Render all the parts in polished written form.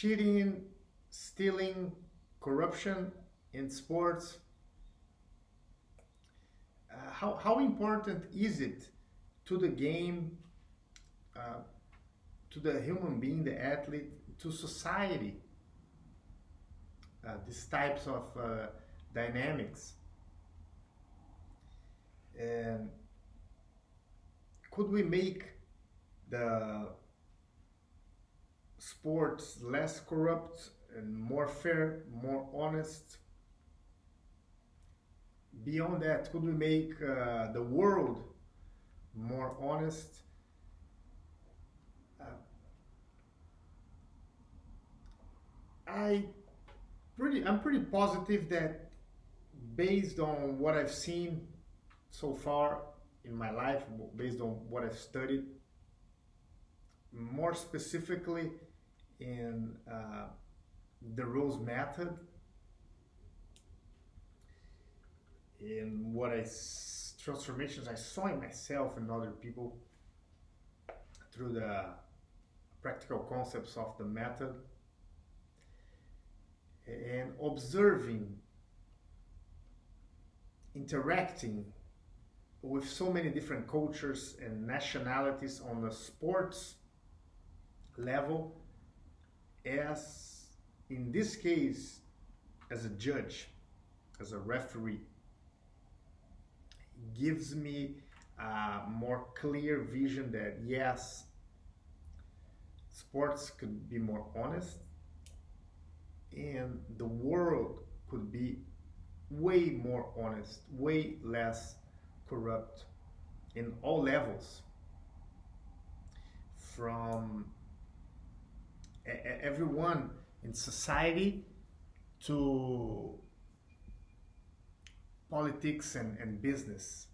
cheating, stealing, corruption in sports. How important is it to the game, uh, to the human being, the athlete, to society, these types of dynamics? And could we make the sports less corrupt and more fair, more honest? Beyond that, could we make the world more honest? Uh, I I'm pretty positive that based on what I've seen so far in my life, based on what I've studied, more specifically in the Rose method, in transformations I saw in myself and other people through the practical concepts of the method, and observing, interacting with so many different cultures and nationalities on the sports level, as in this case, as a judge, as a referee, gives me a more clear vision that yes, sports could be more honest and the world could be way more honest, way less corrupt in all levels, from everyone in society to politics and business.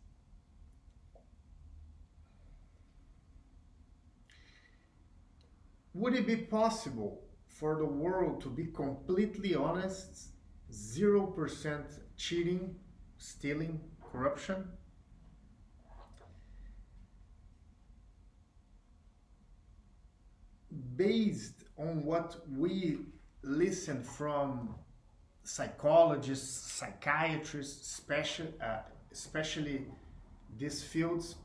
Would it be possible for the world to be completely honest, 0% cheating, stealing, corruption? Based on what we listen from psychologists, psychiatrists, especially these fields,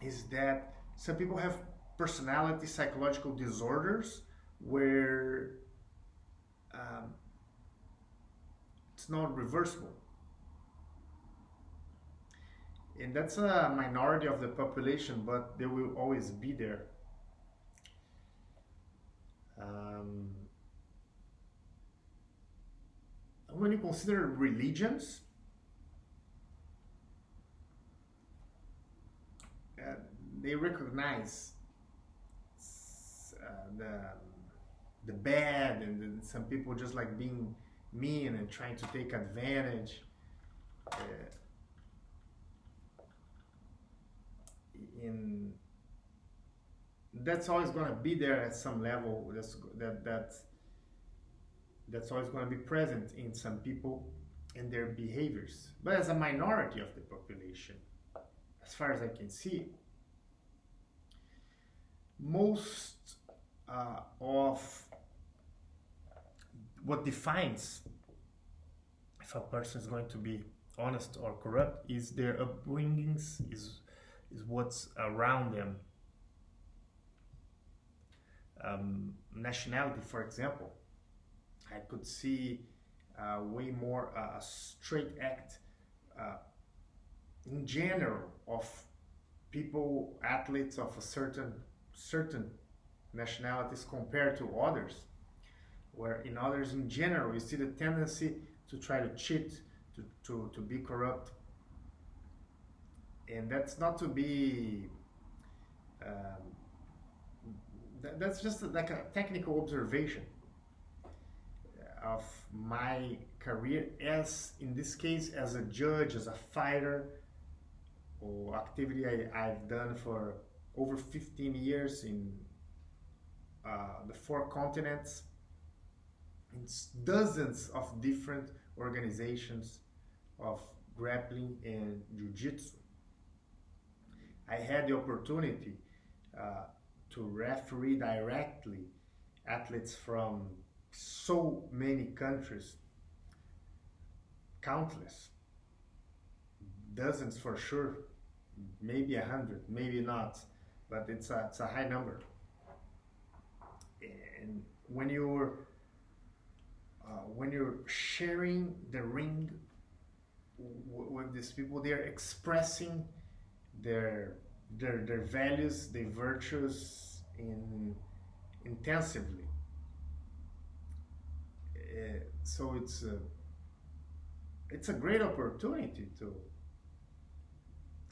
is that some people have personality psychological disorders where it's not reversible. And that's a minority of the population, but they will always be there. When you consider religions, they recognize the bad, and some people just like being mean and trying to take advantage. In That's always going to be there at some level. That's always going to be present in some people and their behaviors. But as a minority of the population, as far as I can see, most of what defines if a person is going to be honest or corrupt is their upbringings, is what's around them. Nationality, for example, I could see way more a straight act in general of people, athletes of a certain nationalities compared to others, where in others in general you see the tendency to try to cheat, to be corrupt, and that's not to be that's just like a technical observation of my career, as in this case as a judge, as a fighter, or activity I've done for over 15 years in the 4 continents. It's dozens of different organizations of grappling and jiu-jitsu. I had the opportunity to referee directly athletes from so many countries, countless, dozens for sure, maybe 100, maybe not, but it's a high number. And when you're sharing the ring with these people, they're expressing their their values, their virtues intensively. So it's a great opportunity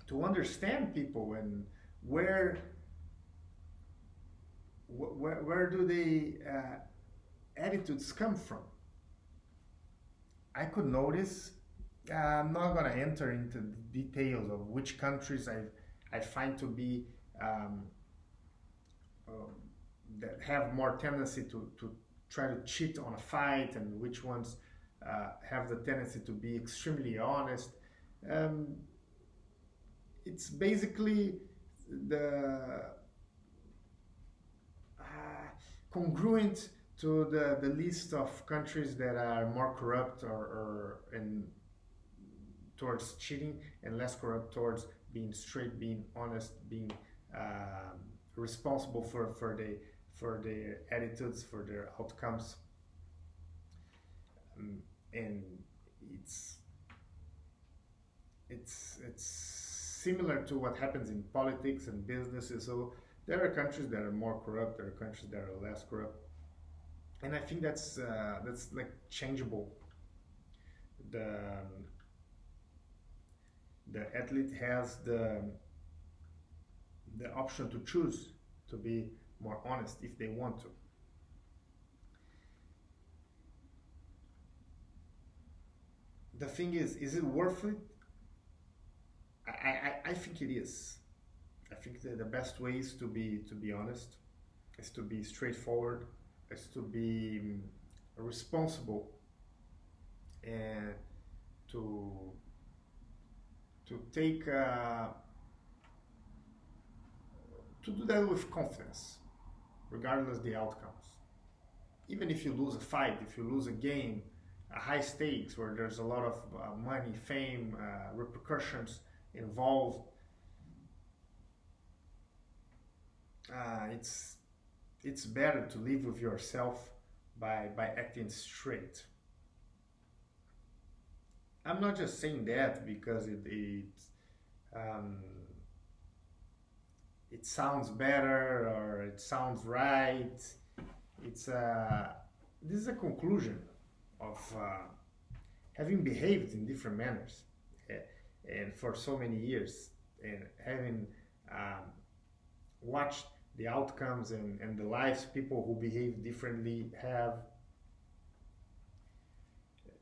to understand people and where where do they attitudes come from. I could notice. I'm not going to enter into the details of which countries I find to be um, um, that have more tendency to try to cheat on a fight, and which ones have the tendency to be extremely honest. Um, it's basically the congruent to the list of countries that are more corrupt or in towards cheating, and less corrupt towards being straight, being honest, being um, responsible for their attitudes, for their outcomes. And it's it's similar to what happens in politics and businesses. So there are countries that are more corrupt, there are countries that are less corrupt, and I think that's like changeable. The the athlete has the option to choose to be more honest if they want to. The thing is it worth it? I think it is. I think that the best way is to be honest, is to be straightforward, is to be responsible, and to take to do that with confidence, regardless the outcomes. Even if you lose a fight, if you lose a game, high stakes where there's a lot of money, fame, repercussions involved, it's better to live with yourself by acting straight. I'm not just saying that because um, it sounds better or it sounds right. It's this is a conclusion of having behaved in different manners, uh, and for so many years, and having um, watched the outcomes and the lives people who behave differently have.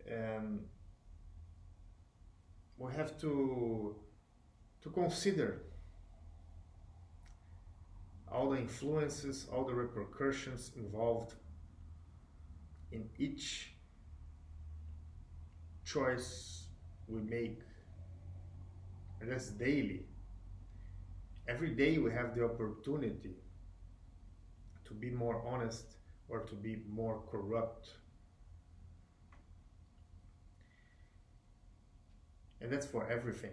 Um, we have to consider all the influences, all the repercussions involved in each choice we make. And that's daily. Every day we have the opportunity to be more honest or to be more corrupt. And that's for everything.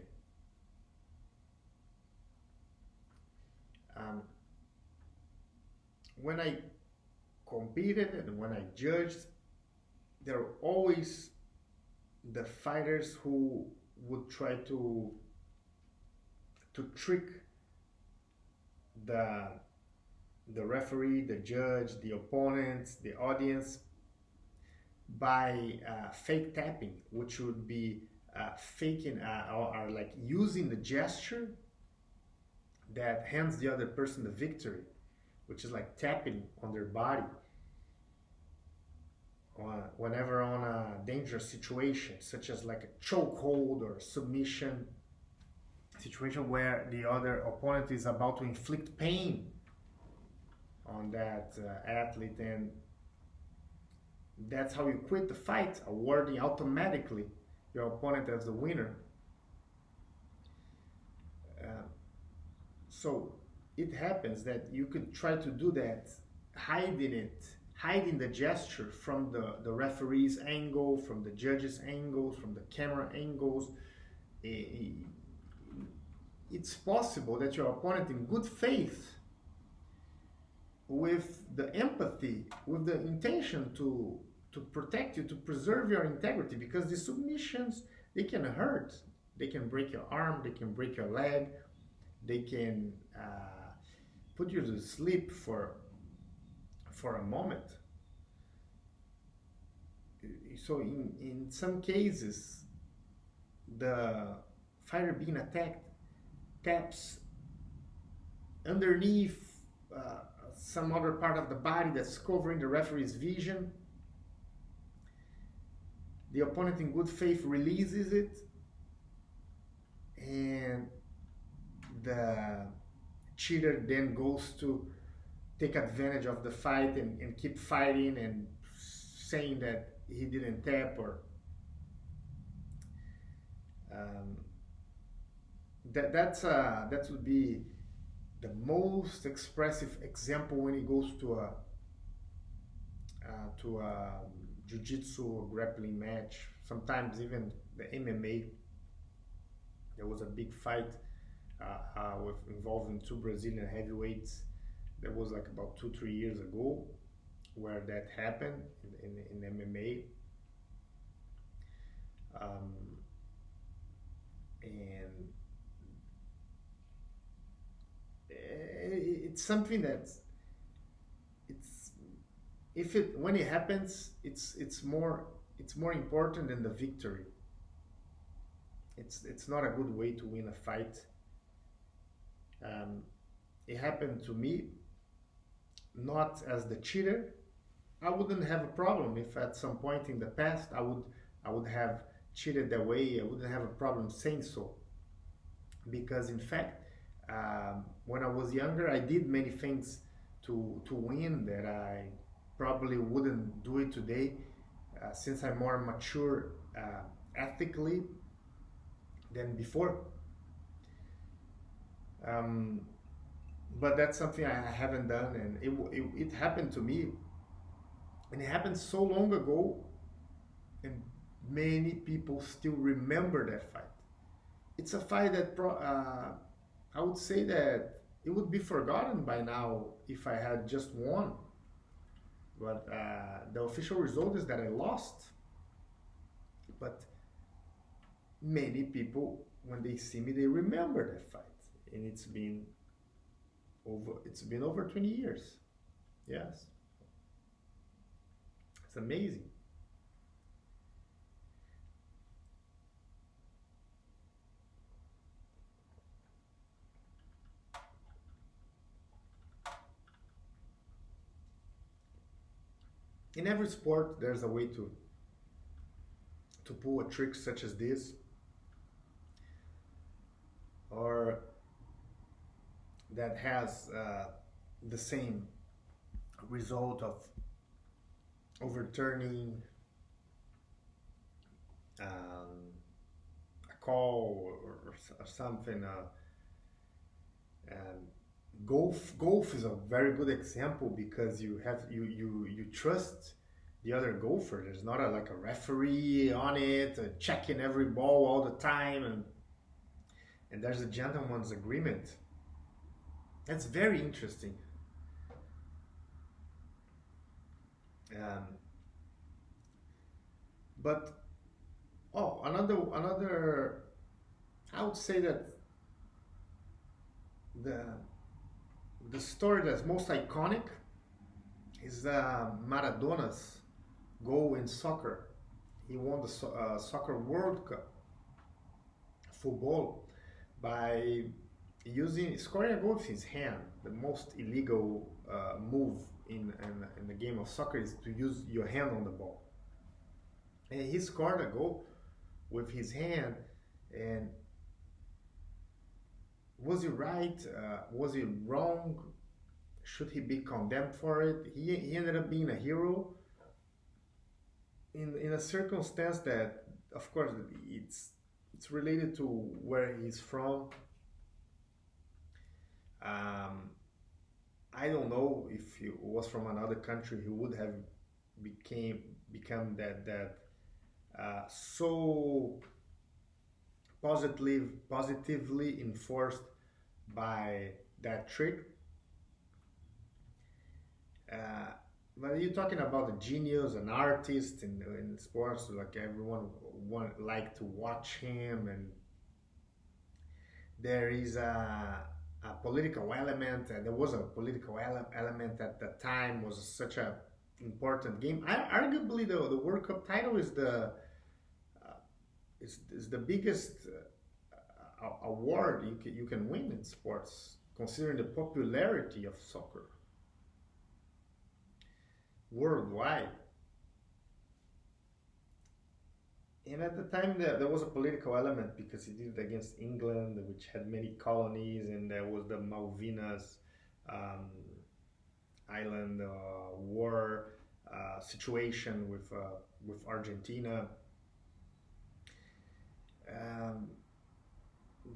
Um, when I competed and when I judged, there were always the fighters who would try to trick the referee, the judge, the opponent, the audience by fake tapping, which would be faking or like using the gesture that hands the other person the victory, which is like tapping on their body whenever on a dangerous situation, such as like a chokehold or submission situation where the other opponent is about to inflict pain on that athlete, and that's how you quit the fight, awarding automatically your opponent as the winner. Uh, so it happens that you could try to do that, hiding it, hiding the gesture from the referee's angle, from the judge's angles, from the camera angles. It's possible that your opponent, in good faith, with the empathy, with the intention to protect you, to preserve your integrity, because the submissions, they can hurt. They can break your arm, they can break your leg, they can put you to sleep for a moment. So in some cases, the fighter being attacked taps underneath some other part of the body that's covering the referee's vision. The opponent, in good faith, releases it, and the cheater then goes to take advantage of the fight and keep fighting and saying that he didn't tap, or that would be the most expressive example when he goes to a jiu-jitsu or grappling match. Sometimes even the MMA. There was a big fight involving two Brazilian heavyweights. That was like about 2-3 years ago, where that happened in MMA. And it's something that when it happens, it's more important than the victory. It's not a good way to win a fight. It happened to me, not as the cheater. I wouldn't have a problem if at some point in the past I would have cheated that way. I wouldn't have a problem saying so, because in fact, when I was younger, I did many things to win that I probably wouldn't do it today, since I'm more mature ethically than before. But that's something I haven't done, and it happened to me, and it happened so long ago, and many people still remember that fight. It's a fight that I would say that it would be forgotten by now if I had just won. But the official result is that I lost. But many people, when they see me, they remember that fight, and it's been over 20 years. Yes, it's amazing. In every sport, there's a way to pull a trick such as this, or that has the same result of overturning a call or something. And golf is a very good example, because you trust the other golfer. There's not like a referee on it checking every ball all the time, and there's a gentleman's agreement. That's very interesting. But another I would say that the story that's most iconic is Maradona's goal in soccer. He won the Soccer World Cup football by scoring a goal with his hand. The most illegal move in the game of soccer is to use your hand on the ball. And he scored a goal with his hand. And was he right? Was he wrong? Should he be condemned for it? He ended up being a hero in a circumstance that, of course, it's related to where he's from. I don't know if he was from another country, he would have became become that so positively enforced by that trick. Uh, but you're talking about a genius, an artist in sports, like everyone want like to watch him, and there is a political element. There was a political element at the time. Was such a important game. Arguably, the World Cup title is the biggest award you can win in sports, considering the popularity of soccer worldwide. And at the time, there was a political element because he did it against England, which had many colonies, and there was the Malvinas um, island war situation with Argentina. Um,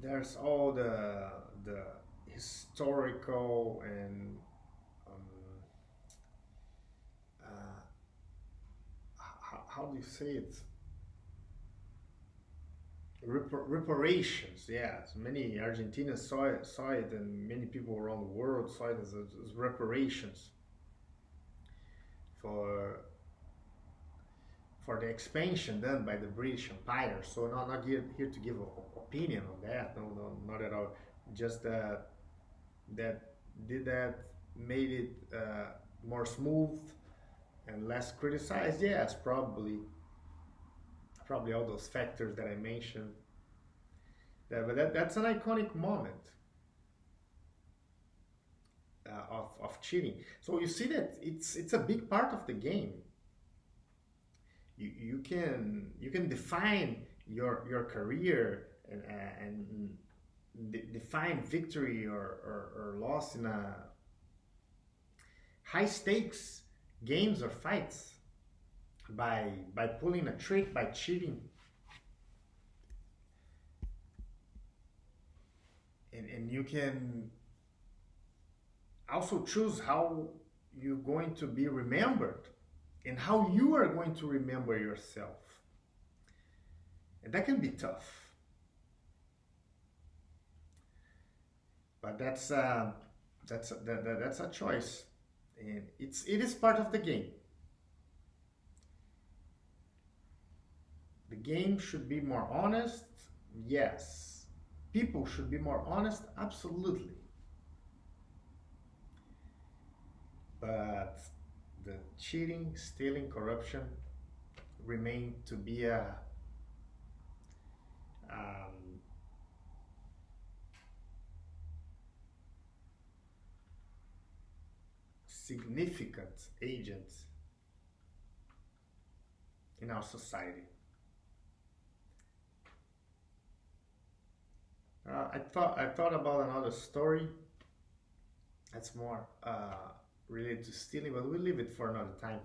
there's all the historical and um, uh, how do you say it? Reparations. Yes, many Argentinians saw it, and many people around the world saw it as reparations for the expansion done by the British Empire. So not here to give an opinion on that. No, no, not at all. Just that did that made it more smooth and less criticized. Yes, probably all those factors that I mentioned. But that's an iconic moment of cheating. So you see that it's a big part of the game. You can define your career and define victory or loss in a high stakes games or fights by pulling a trick, by cheating, and you can also choose how you're going to be remembered and how you are going to remember yourself, and that can be tough, but that's a choice, and it is part of the game. The game should be more honest, yes. People should be more honest, absolutely. But the cheating, stealing, corruption remain to be a um, significant agent in our society. I thought about another story that's more related to stealing, but we'll leave it for another time.